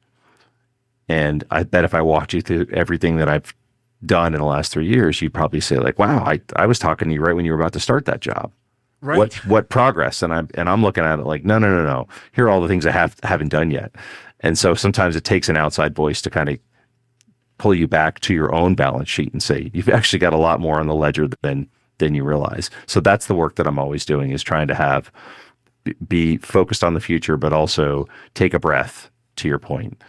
and I bet if I walked you through everything that I've done in the last 3 years, you'd probably say like, wow, I was talking to you right when you were about to start that job. Right. what progress? And I'm looking at it like, no. Here are all the things I haven't done yet. And so sometimes it takes an outside voice to kind of pull you back to your own balance sheet and say, you've actually got a lot more on the ledger than you realize. So that's the work that I'm always doing, is trying to be focused on the future, but also take a breath, to your point,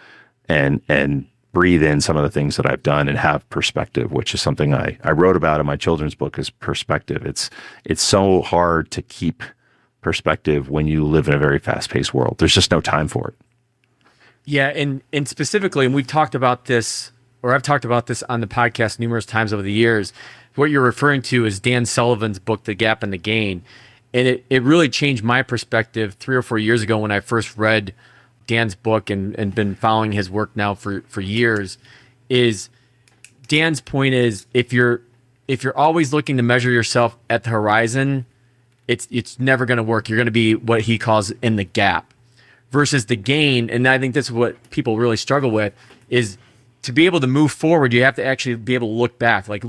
and breathe in some of the things that I've done and have perspective, which is something I wrote about in my children's book, is perspective. It's so hard to keep perspective when you live in a very fast-paced world. There's just no time for it. Yeah, and specifically, and we've talked about this, or I've talked about this on the podcast numerous times over the years. What you're referring to is Dan Sullivan's book, The Gap and the Gain. And it really changed my perspective 3 or 4 years ago when I first read Dan's book and been following his work now for years. Is Dan's point is, if you're always looking to measure yourself at the horizon, it's never going to work. You're going to be what he calls in the gap, versus the gain. And I think this is what people really struggle with, is to be able to move forward, you have to actually be able to look back like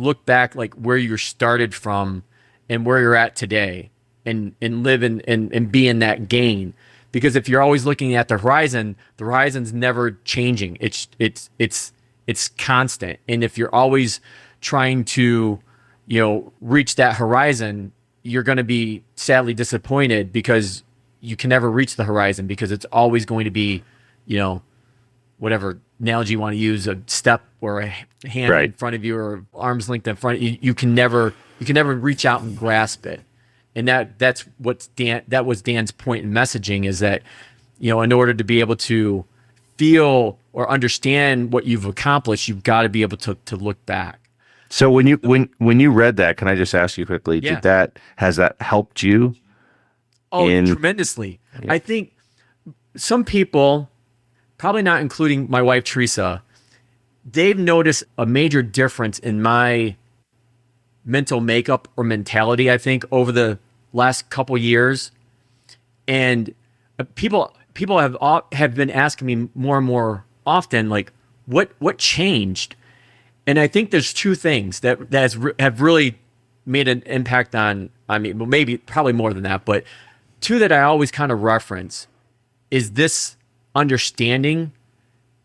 where you started from and where you're at today, and live and be in that gain. Because if you're always looking at the horizon's never changing. It's constant. And if you're always trying to, reach that horizon, you're going to be sadly disappointed, because you can never reach the horizon, because it's always going to be, whatever analogy you want to use, a step or a hand Right in front of you, or arm's length in front. You can never reach out and grasp it. And that was Dan's point in messaging, is that, in order to be able to feel or understand what you've accomplished, you've got to be able to look back. So when you read that, can I just ask you quickly, Yeah. has that helped you? Tremendously. Yeah. I think some people, probably not including my wife, Teresa, they've noticed a major difference in my mental makeup or mentality, I think, over the last couple years. And people have been asking me more and more often, like, what changed? And I think there's two things that have really made an impact on, maybe probably more than that, but two that I always kind of reference is this understanding.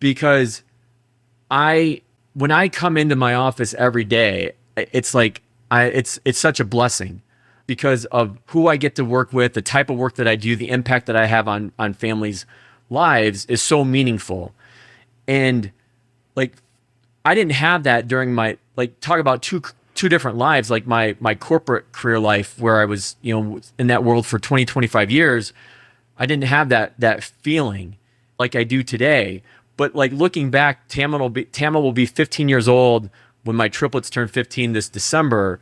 Because when I come into my office every day, it's like it's such a blessing, because of who I get to work with, the type of work that I do, the impact that I have on families' lives is so meaningful. And like, I didn't have that during my, talk about two different lives, like my corporate career life, where I was, in that world for 20, 25 years. I didn't have that feeling like I do today. But like, looking back, Tama will be 15 years old when my triplets turn 15 this December.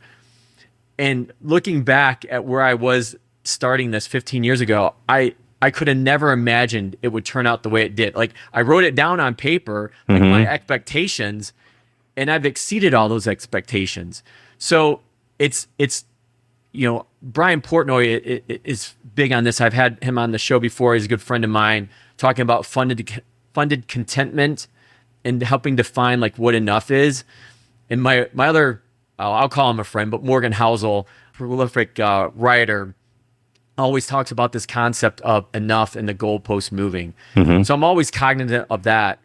And looking back at where I was starting this 15 years ago, I could have never imagined it would turn out the way it did. Like, I wrote it down on paper, like my expectations, and I've exceeded all those expectations. So it's Brian Portnoy is big on this. I've had him on the show before. He's a good friend of mine, talking about funded contentment and helping define like what enough is. And my other, I'll call him a friend, but Morgan Housel, prolific writer, always talks about this concept of enough and the goalpost moving. So I'm always cognizant of that.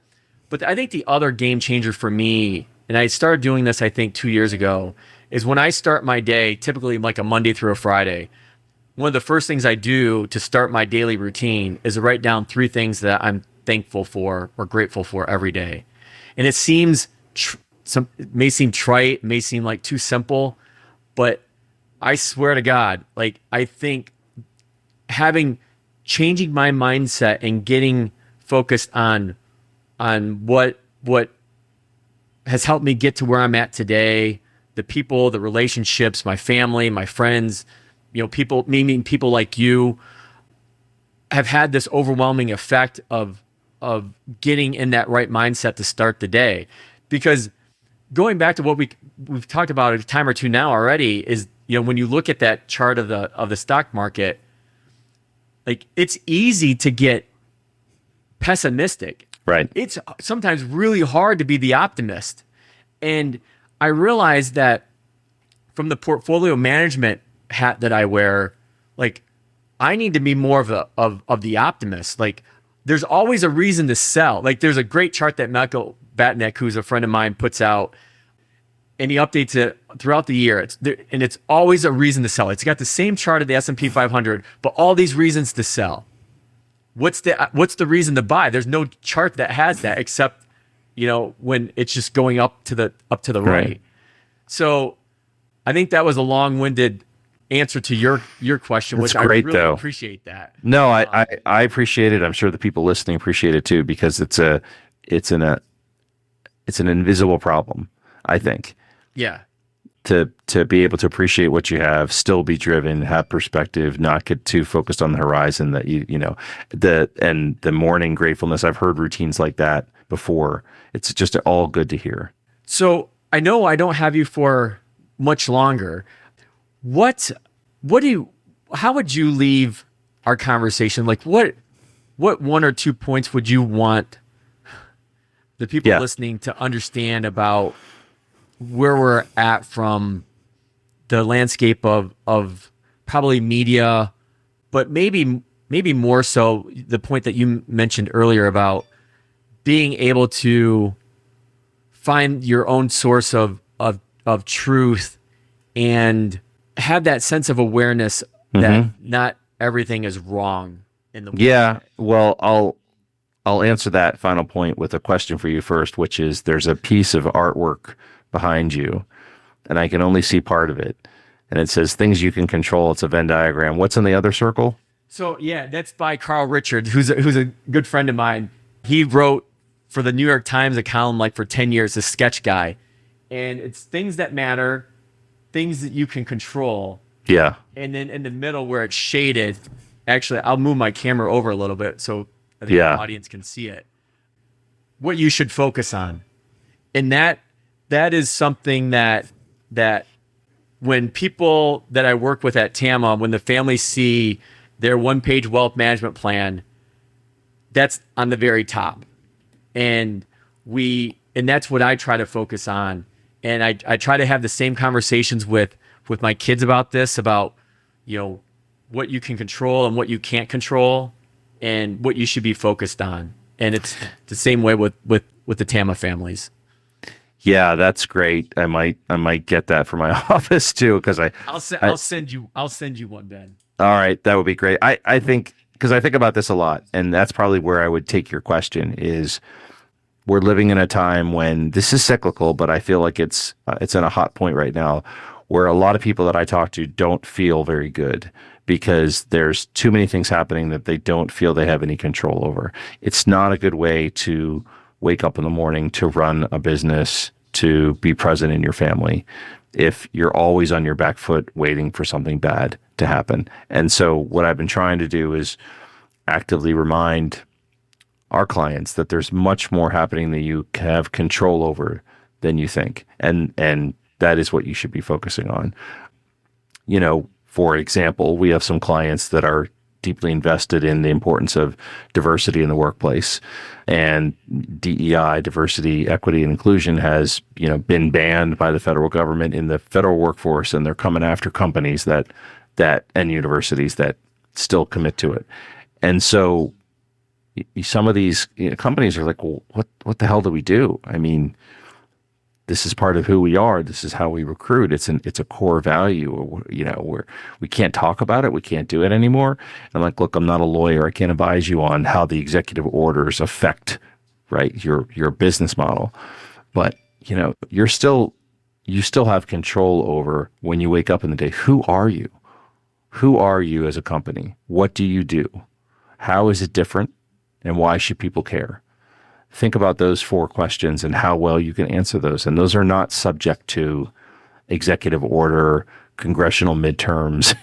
But I think the other game changer for me, and I started doing this, I think 2 years ago, is when I start my day, typically like a Monday through a Friday, one of the first things I do to start my daily routine is to write down 3 things that I'm thankful for or grateful for every day. And it seems, it may seem trite, may seem like too simple, but I swear to God, like, I think changing my mindset and getting focused on what has helped me get to where I'm at today, the people, the relationships, my family, my friends, meeting people like you, have had this overwhelming effect of getting in that right mindset to start the day. Because going back to what we've talked about a time or two now already is, when you look at that chart of the stock market, like, it's easy to get pessimistic. Right. It's sometimes really hard to be the optimist. And I realized that from the portfolio management hat that I wear, like I need to be more of the optimist. Like there's always a reason to sell. Like there's a great chart that Michael Batnick, who's a friend of mine, puts out, and he updates it throughout the year. It's always a reason to sell. It's got the same chart of the S&P 500, but all these reasons to sell. What's the reason to buy? There's no chart that has that except, when it's just going up to the right. So I think that was a long-winded answer to your question, which great, I really though. appreciate that. No, I appreciate it. I'm sure the people listening appreciate it too, because it's an invisible problem, I think. Yeah. To be able to appreciate what you have, still be driven, have perspective, not get too focused on the horizon that the morning gratefulness. I've heard routines like that before. It's just all good to hear. So I know I don't have you for much longer. How would you leave our conversation? Like what one or two points would you want the people listening to understand about where we're at from the landscape of probably media, but maybe more so the point that you mentioned earlier about being able to find your own source of truth and have that sense of awareness that not everything is wrong in the world. Yeah, well, I'll answer that final point with a question for you first, which is there's a piece of artwork behind you, and I can only see part of it. And it says things you can control. It's a Venn diagram. What's in the other circle? So yeah, that's by Carl Richards, who's a good friend of mine. He wrote for the New York Times a column like for 10 years, a sketch guy. And it's things that matter, things that you can control. Yeah. And then in the middle where it's shaded, actually, I'll move my camera over a little bit so I think the audience can see it. What you should focus on. And that is something that when people that I work with at TAMA, when the families see their one-page wealth management plan, that's on the very top. And that's what I try to focus on. And I try to have the same conversations with my kids about this, about, what you can control and what you can't control and what you should be focused on. And it's the same way with the TAMA families. Yeah, that's great. I might get that for my office too, because I'll send you one, Ben. All right, that would be great. I think, because I think about this a lot, and that's probably where I would take your question is, we're living in a time when this is cyclical, but I feel like it's in a hot point right now where a lot of people that I talk to don't feel very good because there's too many things happening that they don't feel they have any control over. It's not a good way to wake up in the morning, to run a business, to be present in your family, if you're always on your back foot waiting for something bad to happen. And so what I've been trying to do is actively remind our clients that there's much more happening that you have control over than you think. And that is what you should be focusing on. For example, we have some clients that are deeply invested in the importance of diversity in the workplace, and DEI, diversity, equity, and inclusion has, been banned by the federal government in the federal workforce, and they're coming after companies that and universities that still commit to it. And so some of these companies are like, well, what the hell do we do? I mean, this is part of who we are. This is how we recruit. It's a core value. We can't talk about it. We can't do it anymore. And I'm like, look, I'm not a lawyer. I can't advise you on how the executive orders affect, right, your business model. But you still have control over when you wake up in the day. Who are you? Who are you as a company? What do you do? How is it different? And why should people care? Think about those 4 questions and how well you can answer those. And those are not subject to executive order, congressional midterms,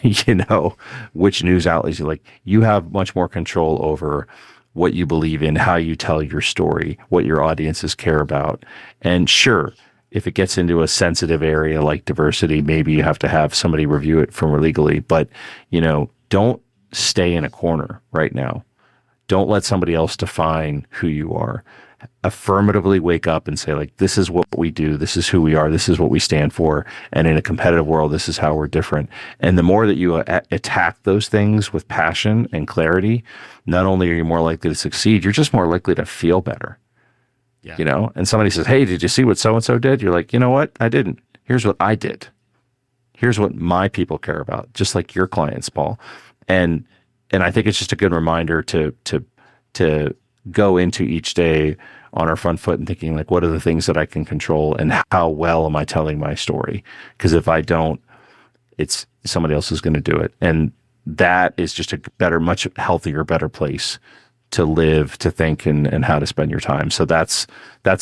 which news outlets you like. You have much more control over what you believe in, how you tell your story, what your audiences care about. And sure, if it gets into a sensitive area like diversity, maybe you have to have somebody review it from legally. But, don't stay in a corner right now. Don't let somebody else define who you are. Affirmatively wake up and say, like, this is what we do. This is who we are. This is what we stand for. And in a competitive world, this is how we're different. And the more that you attack those things with passion and clarity, not only are you more likely to succeed, you're just more likely to feel better. Yeah. You know, and somebody says, hey, did you see what so-and-so did? You're like, you know what? I didn't. Here's what I did. Here's what my people care about, just like your clients, Paul. And I think it's just a good reminder to go into each day on our front foot and thinking, like, what are the things that I can control and how well am I telling my story? Because if I don't, it's somebody else is going to do it. And that is just a better, much healthier, better place to live, to think, and how to spend your time. So that's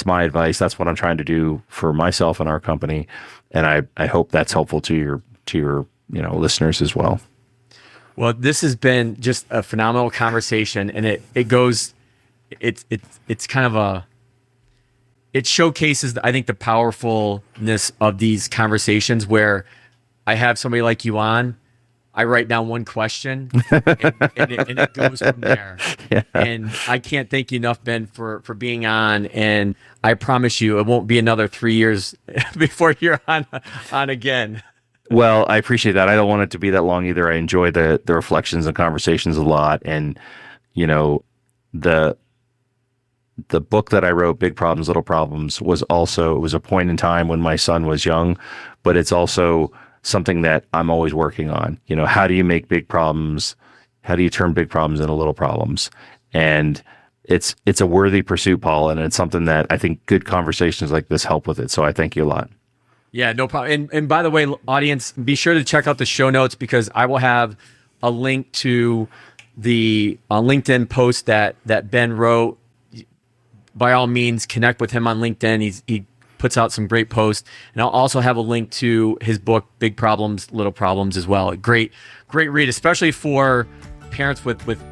my advice. That's what I'm trying to do for myself and our company. And I hope that's helpful to your listeners as well. Well, this has been just a phenomenal conversation, and it's kind of it showcases, I think, the powerfulness of these conversations where I have somebody like you on, I write down one question and it goes from there. Yeah. And I can't thank you enough, Ben, for being on. And I promise you, it won't be another 3 years before you're on again. Well, I appreciate that. I don't want it to be that long either. I enjoy the reflections and conversations a lot. And, you know, the book that I wrote, Big Problems, Little Problems, it was a point in time when my son was young, but it's also something that I'm always working on. You know, how do you make big problems? How do you turn big problems into little problems? And it's a worthy pursuit, Paul, and it's something that I think good conversations like this help with it. So I thank you a lot. Yeah, no problem. And by the way, audience, be sure to check out the show notes because I will have a link to the LinkedIn post that Ben wrote. By all means, connect with him on LinkedIn. He puts out some great posts. And I'll also have a link to his book, Big Problems, Little Problems as well. Great read, especially for parents with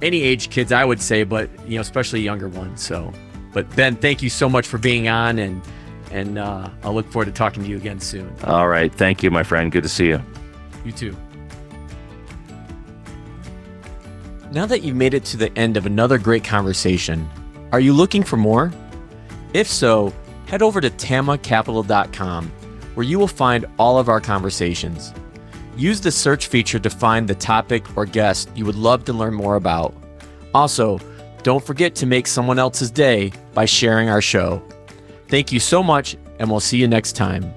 any age kids, I would say, but especially younger ones. So, but Ben, thank you so much for being on, and I'll look forward to talking to you again soon. All right. Thank you, my friend. Good to see you. You too. Now that you've made it to the end of another great conversation, are you looking for more? If so, head over to tamacapital.com, where you will find all of our conversations. Use the search feature to find the topic or guest you would love to learn more about. Also, don't forget to make someone else's day by sharing our show. Thank you so much, and we'll see you next time.